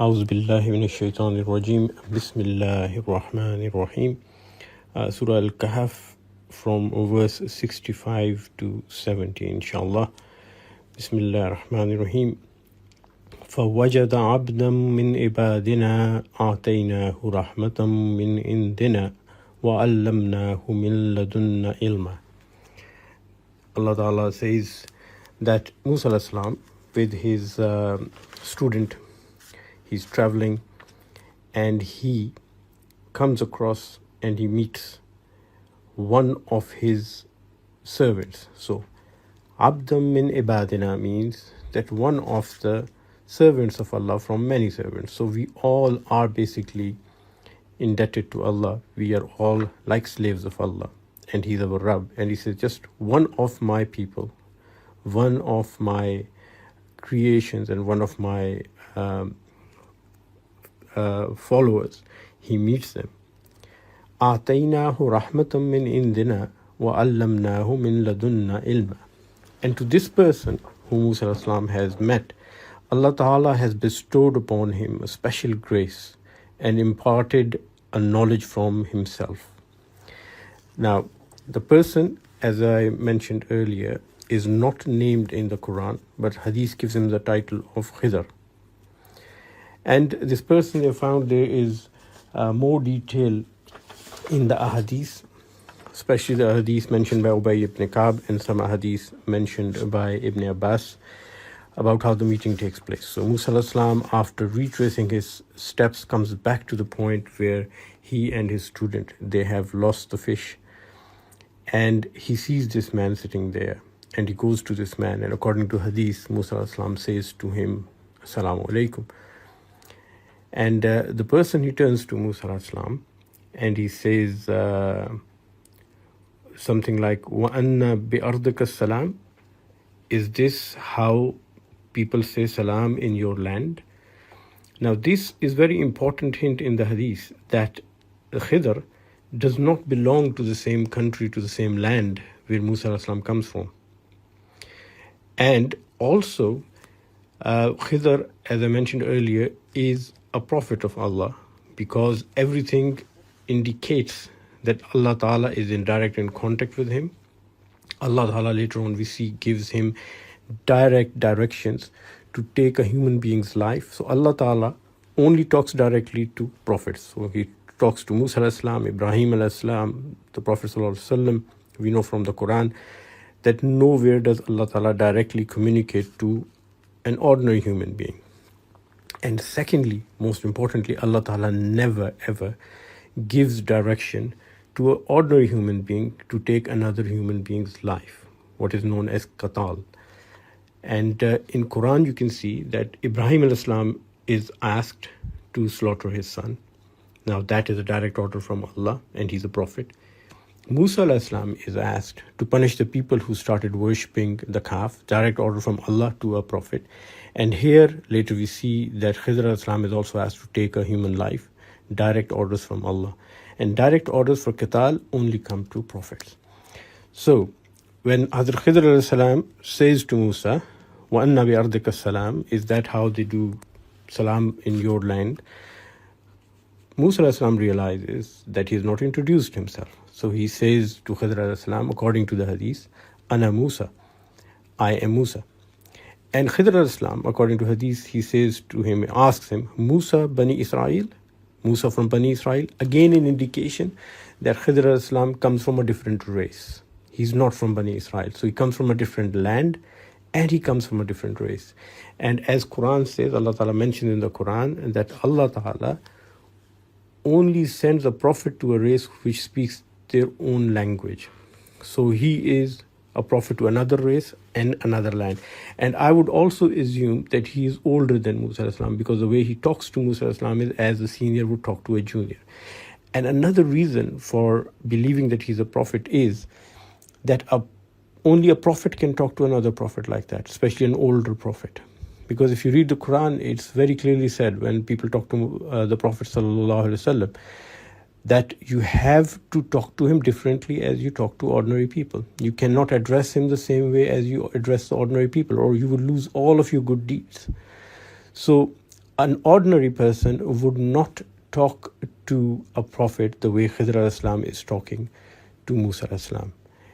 أعوذ بالله من الشيطان الرجيم بسم الله الرحمن الرحيم. Surah Al Kahf from verse 65 to 70 inshallah. Bismillah ar-Rahman ar-Rahim. فوجد عبدا من عبادنا آتيناه رحمة من عندنا وعلمناه من لدنا علما. Allah Ta'ala says that Musa alayhi salam with his student, he's traveling and he comes across and he meets one of his servants. So Abdam min ibadina means that one of the servants of Allah from many servants. So we all are basically indebted to Allah. We are all like slaves of Allah, and He's our Rabb. And He says, just one of my people, one of my creations and one of my followers, He meets them. آتيناه رحمة من عندنا وعلمناه من لدنا علما. And to this person whom Musa alayhi salam has met, Allah Ta'ala has bestowed upon him a special grace and imparted a knowledge from Himself. Now, the person, as I mentioned earlier, is not named in the Quran, but Hadith gives him the title of Khidr. And this person, they found there is more detail in the ahadith, especially the ahadith mentioned by Ubay ibn Ka'b and some ahadith mentioned by Ibn Abbas about how the meeting takes place. So Musa alayhi salam, after retracing his steps, comes back to the point where he and his student, they have lost the fish. And he sees this man sitting there. And he goes to this man. And according to hadith, Musa alayhi salam says to him, Assalamu alaikum. And the person, he turns to Musa alayhi salam and he says something like, Wa anna bi ardika salam? Is this how people say salam in your land? Now this is very important hint in the hadith that the Khidr does not belong to the same country, to the same land where Musa alayhi salam comes from. And also, Khidr, as I mentioned earlier, is a prophet of Allah, because everything indicates that Allah Ta'ala is in direct in contact with him. Allah Ta'ala later on we see gives him direct directions to take a human being's life. So Allah Ta'ala only talks directly to prophets. So He talks to Musa alayhi salam, Ibrahim alayhi salam, the Prophet sallallahu alaihi wasallam. We know from the Quran that nowhere does Allah Ta'ala directly communicate to an ordinary human being. And secondly, most importantly, Allah Ta'ala never ever gives direction to an ordinary human being to take another human being's life, what is known as qatal. And in Quran you can see that Ibrahim alayhi salam is asked to slaughter his son. Now that is a direct order from Allah, and he's a prophet. Musa alayhi salam is asked to punish the people who started worshipping the calf, direct order from Allah to a prophet. And here later we see that Khidr alayhi salam is also asked to take a human life, direct orders from Allah. And direct orders for qital only come to prophets. So when Hazrat Khidr alayhi salam says to Musa, Wa anna bi ardika salam, is that how they do salam in your land? Musa alayhi salam realizes that he has not introduced himself. So he says to Khidr alayhi salam, according to the hadith, Ana Musa, I am Musa. And Khidr alayhi salam, according to hadith, he says to him, asks him, Musa Bani Israel? Musa from Bani Israel? Again an indication that Khidr alayhi salam comes from a different race. He's not from Bani Israel. So he comes from a different land and he comes from a different race. And as Quran says, Allah Ta'ala mentions in the Quran that Allah Ta'ala only sends a prophet to a race which speaks their own language. So he is a prophet to another race and another land. And I would also assume that he is older than Musa alayhi salam, because the way he talks to Musa alayhi salam is as a senior would talk to a junior. And another reason for believing that he's a prophet is that only a prophet can talk to another prophet like that, especially an older prophet. Because if you read the Quran, it's very clearly said when people talk to the Prophet sallallahu alaihi wasallam that you have to talk to him differently as you talk to ordinary people. You cannot address him the same way as you address the ordinary people, or you will lose all of your good deeds. So an ordinary person would not talk to a prophet the way Khidr al-Islam is talking to Musa al-Islam.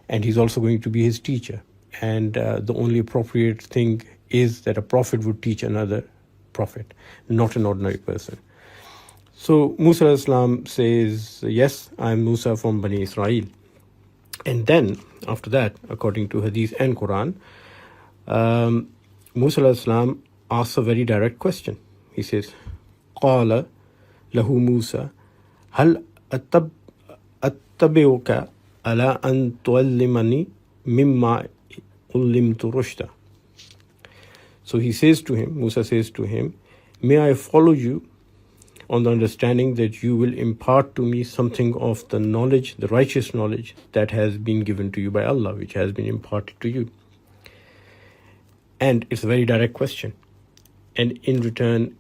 And he's also going to be his teacher. And the only appropriate thing is that a prophet would teach another prophet, not an ordinary person. So Musa al-Islam says, yes, I'm Musa from Bani Israel. And then after that, according to Hadith and Quran, Musa al-Islam asks a very direct question. He says, قال له موسى هل أتبعك على أن تعلمني مما علمت رشدا. So he says to him, Musa says to him, may I follow you on the understanding that you will impart to me something of the knowledge, the righteous knowledge that has been given to you by Allah, which has been imparted to you. And it's a very direct question. And in return,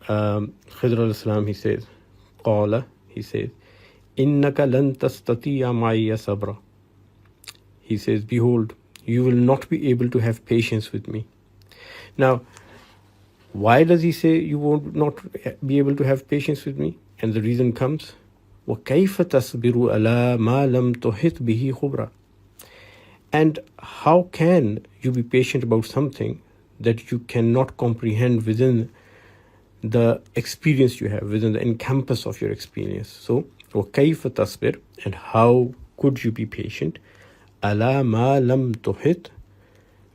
Khidr al-Islam, he says, قال, he says, إِنَّكَ لَن تَسْتَطِيعَ مَعِيَ صَبْرًا. He says, behold, you will not be able to have patience with me. Now, why does he say you won't not be able to have patience with me? And the reason comes, وَكَيْفَ تَصْبِرُ عَلَى مَا لَمْ تُحِطْ بِهِ خُبْرًا. And how can you be patient about something that you cannot comprehend within the experience you have, within the encompass of your experience? So, وَكَيْفَ تَصْبِرُ, and how could you be patient? عَلَى مَا لَمْ تُحِطْ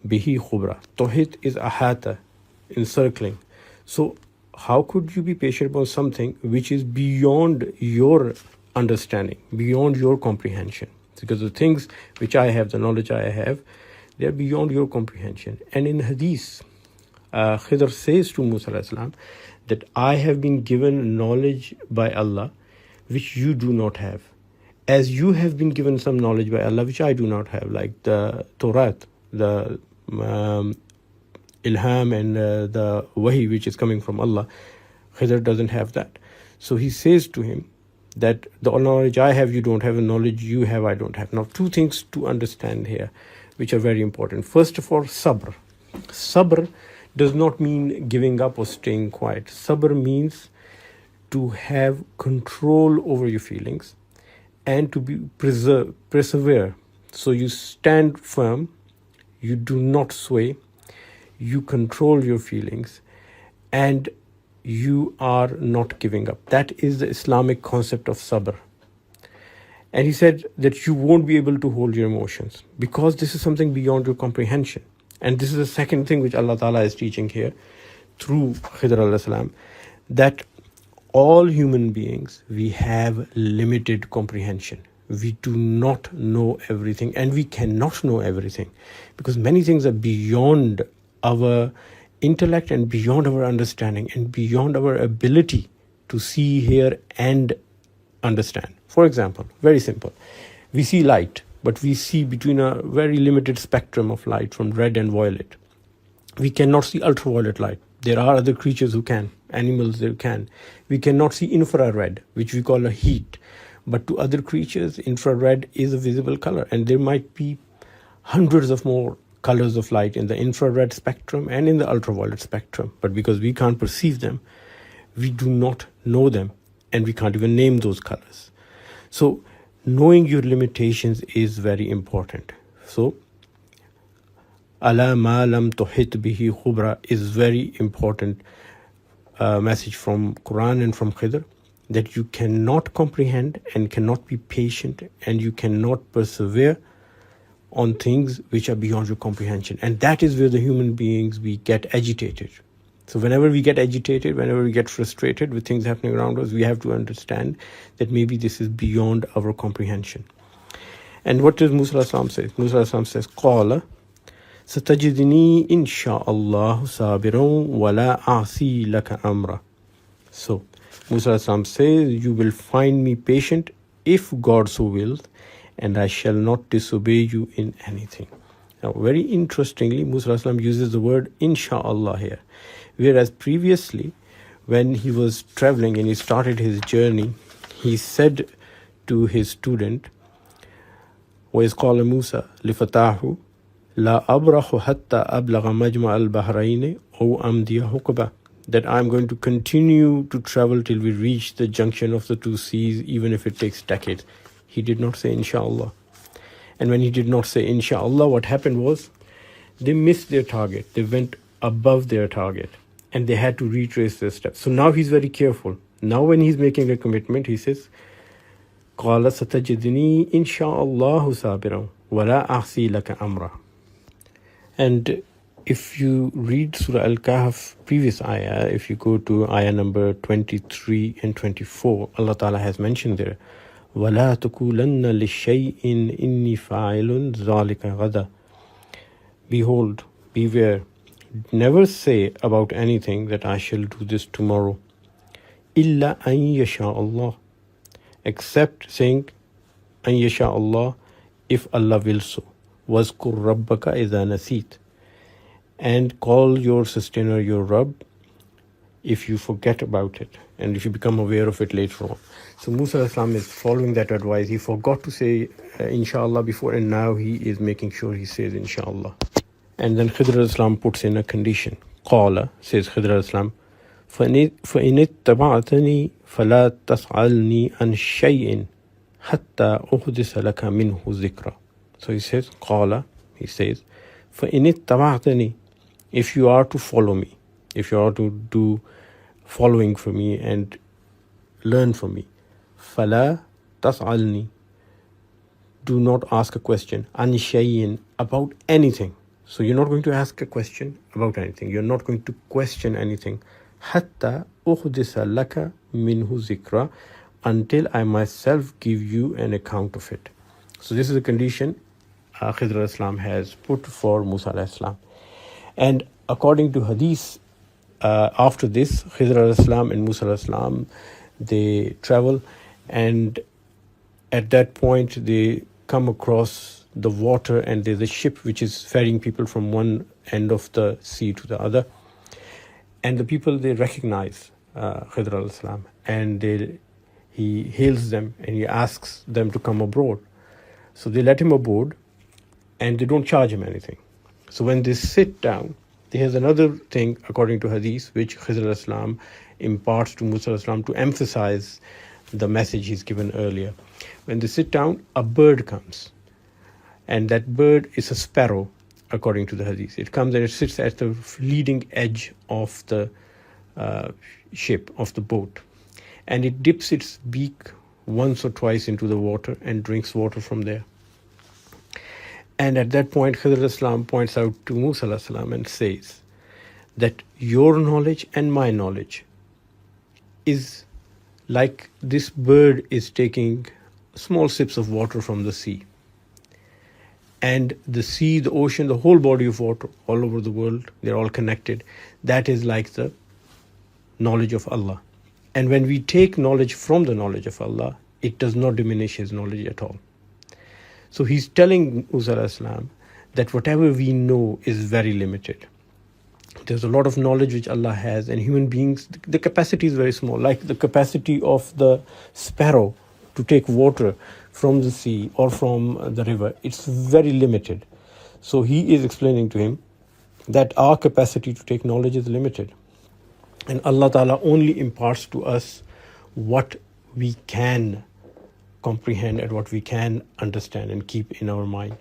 بِهِ خُبْرًا. Tuhit is ahata, encircling. So how could you be patient about something which is beyond your understanding, beyond your comprehension? Because the things which I have, the knowledge I have, they are beyond your comprehension. And in Hadith, Khidr says to Musa al-Islam that I have been given knowledge by Allah which you do not have, as you have been given some knowledge by Allah which I do not have, like the Torah, the ilham and the wahi which is coming from Allah. Khidr doesn't have that. So he says to him that the knowledge I have, you don't have, the knowledge you have, I don't have. Now, two things to understand here which are very important. First of all, sabr. Sabr does not mean giving up or staying quiet. Sabr means to have control over your feelings and to be persevere. So you stand firm, you do not sway, you control your feelings, and you are not giving up. That is the Islamic concept of sabr. And he said that you won't be able to hold your emotions because this is something beyond your comprehension. And this is the second thing which Allah Ta'ala is teaching here through Khidr al-Islam, that all human beings, we have limited comprehension. We do not know everything, and we cannot know everything because many things are beyond our intellect and beyond our understanding and beyond our ability to see, hear, and understand. For example, very simple, we see light, but we see between a very limited spectrum of light from red and violet. We cannot see ultraviolet light. There are other creatures who can, animals that can. We cannot see infrared, which we call a heat. But to other creatures, infrared is a visible color, and there might be hundreds of more colors of light in the infrared spectrum and in the ultraviolet spectrum. But because we can't perceive them, we do not know them, and we can't even name those colors. So knowing your limitations is very important. So ala ma lam tuhit bihi khubra is very important message from Quran and from Khidr, that you cannot comprehend and cannot be patient and you cannot persevere on things which are beyond your comprehension. And that is where the human beings, we get agitated. So whenever we get agitated, whenever we get frustrated with things happening around us, we have to understand that maybe this is beyond our comprehension. And what does Musa al-Islam say? Musa al-Islam says, قَالَ سَتَجِدْنِي إِنْ شَاءَ اللَّهُ صَابِرًا وَلَا أَعْصِي لَكَ أَمْرًا. So Musa al-Islam says, you will find me patient if God so wills, and I shall not disobey you in anything. Now, very interestingly, Musa al-Islam uses the word insha'Allah here. Whereas previously, when he was traveling and he started his journey, he said to his student, وَإِذْ قَالَ مُوسَى لِفَتَاهُ لَا أَبْرَحُ حَتَّى أَبْلَغَ مَجْمَعَ الْبَحْرَيْنِ أَوْ أَمْضِيَ حُقُبًا. that I'm going to continue to travel till we reach the junction of the two seas, even if it takes decades. He did not say inshallah. And when he did not say inshallah, what happened was they missed their target. They went above their target and they had to retrace their steps. So now he's very careful. Now when he's making a commitment, he says, قَالَ سَتَجِدُنِي إِنْ شَاءَ اللَّهُ صَابِرًا وَلَا أَعْصِي لَكَ أَمْرًا. And if you read Surah Al Kahf, previous ayah, if you go to ayah number 23 and 24, Allah Ta'ala has mentioned there, وَلَا تَقُولَنَّ لِشَيْءٍ إِنِّي فَاعِلٌ ذَلِكَ غَدًا. Behold, beware, never say about anything that I shall do this tomorrow. إِلَّا أَن يَشَاءَ اللَّهُ. Except saying, أَن يَشَاءَ اللَّهُ, if Allah will so. وَاذْكُرْ رَبَّكَ إِذَا نَسِيتَ. And call your sustainer your Rabb if you forget about it and if you become aware of it later on. So Musa Islam is following that advice. He forgot to say inshallah before, and now he is making sure he says inshallah. And then Khidr Islam puts in a condition. Qala, says Khidr Islam, فَإِنِ اتَّبَعْتَنِي فَلَا تَسْأَلْنِي عَنْ شَيْءٍ حَتَّى أُحْدِثَ لَكَ مِنْهُ ذِكْرًا. So he says, Qala, he says, فَإِنِ اتَّبَعْتَنِي, if you are to follow me, if you are to do following for me and learn from me, فَلَا تَسْأَلْنِي, do not ask a question, عَنْ شَيْءٍ, about anything. So you're not going to ask a question about anything. You're not going to question anything. حَتَّى أُحْدِثَ لَكَ مِنْهُ ذِكْرًا, until I myself give you an account of it. So this is a condition Khidr Islam has put for Musa Islam. And according to hadith, after this, Khidr Islam and Musa Islam, they travel, and at that point they come across the water, and there's a ship which is ferrying people from one end of the sea to the other. And the people, they recognize Khidr Islam, and he hails them and he asks them to come aboard. So they let him aboard, and they don't charge him anything. So when they sit down, there's another thing according to hadith which Khidr Islam imparts to Musa Islam to emphasize the message he's given earlier. When they sit down, a bird comes, and that bird is a sparrow according to the hadith. It comes and it sits at the leading edge of the ship, of the boat, and it dips its beak once or twice into the water and drinks water from there. And at that point, Khidr Islam points out to Musa Islam and says that your knowledge and my knowledge is like this bird is taking small sips of water from the sea. And the sea, the ocean, the whole body of water all over the world, they're all connected. That is like the knowledge of Allah. And when we take knowledge from the knowledge of Allah, it does not diminish his knowledge at all. So he's telling Musa Islam that whatever we know is very limited. There's a lot of knowledge which Allah has, and human beings, the capacity is very small. Like the capacity of the sparrow to take water from the sea or from the river, it's very limited. So he is explaining to him that our capacity to take knowledge is limited. And Allah Ta'ala only imparts to us what we can comprehend and what we can understand and keep in our mind.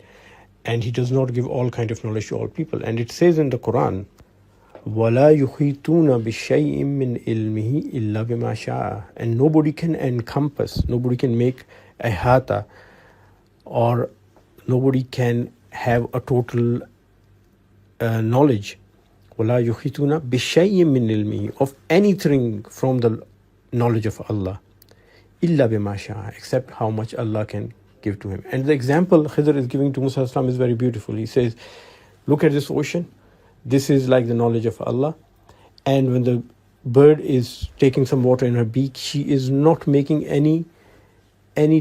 And he does not give all kind of knowledge to all people. And it says in the Quran, وَلَا يُحِيطُونَ بِشَيْءٍ مِّنْ إِلْمِهِ إِلَّا بِمَا شَاءَ. And nobody can encompass, nobody can make a hata, or nobody can have a total knowledge. وَلَا يُحِيطُونَ بِشَيْءٍ مِّنْ إِلْمِهِ, of anything from the knowledge of Allah, إِلَّا بِمَا شَاءَ, except how much Allah can give to him. And the example Khidr is giving to Musa Islam is very beautiful. He says, look at this ocean. This is like the knowledge of Allah. And when the bird is taking some water in her beak, she is not making any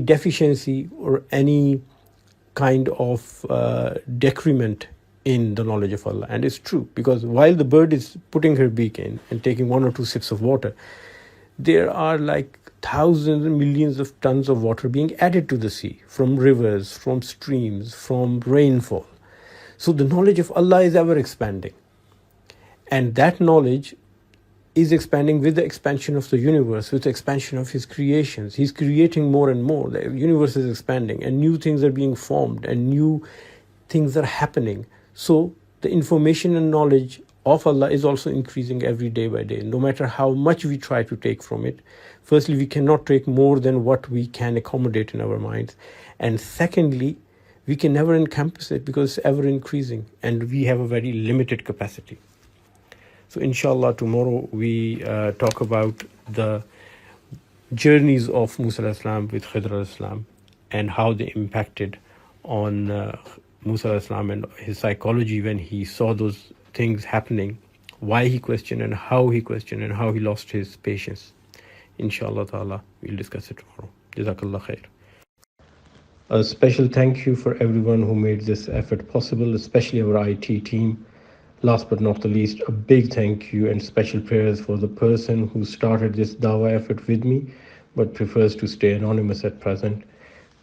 deficiency or any kind of decrement in the knowledge of Allah. And it's true, because while the bird is putting her beak in and taking one or two sips of water, there are like thousands and millions of tons of water being added to the sea from rivers, from streams, from rainfall. So the knowledge of Allah is ever expanding. And that knowledge is expanding with the expansion of the universe, with the expansion of his creations. He's creating more and more. The universe is expanding and new things are being formed and new things are happening. So the information and knowledge of Allah is also increasing every day by day, no matter how much we try to take from it. Firstly, we cannot take more than what we can accommodate in our minds. And secondly, we can never encompass it because it's ever increasing and we have a very limited capacity. So inshallah, tomorrow we talk about the journeys of Musa alayhi salam with Khidr alayhi salam and how they impacted on Musa alayhi salam and his psychology when he saw those things happening, why he questioned and how he lost his patience. Inshallah ta'ala, we'll discuss it tomorrow. Jazakallah khair. A special thank you for everyone who made this effort possible, especially our IT team. Last but not the least, a big thank you and special prayers for the person who started this dawah effort with me but prefers to stay anonymous at present.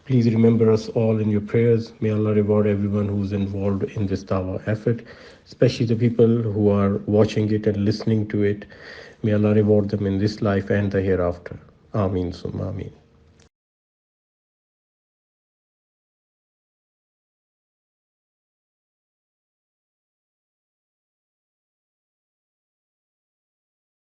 Please remember us all in your prayers. May Allah reward everyone who's involved in this dawah effort, especially the people who are watching it and listening to it. May Allah reward them in this life and the hereafter. Ameen summa ameen.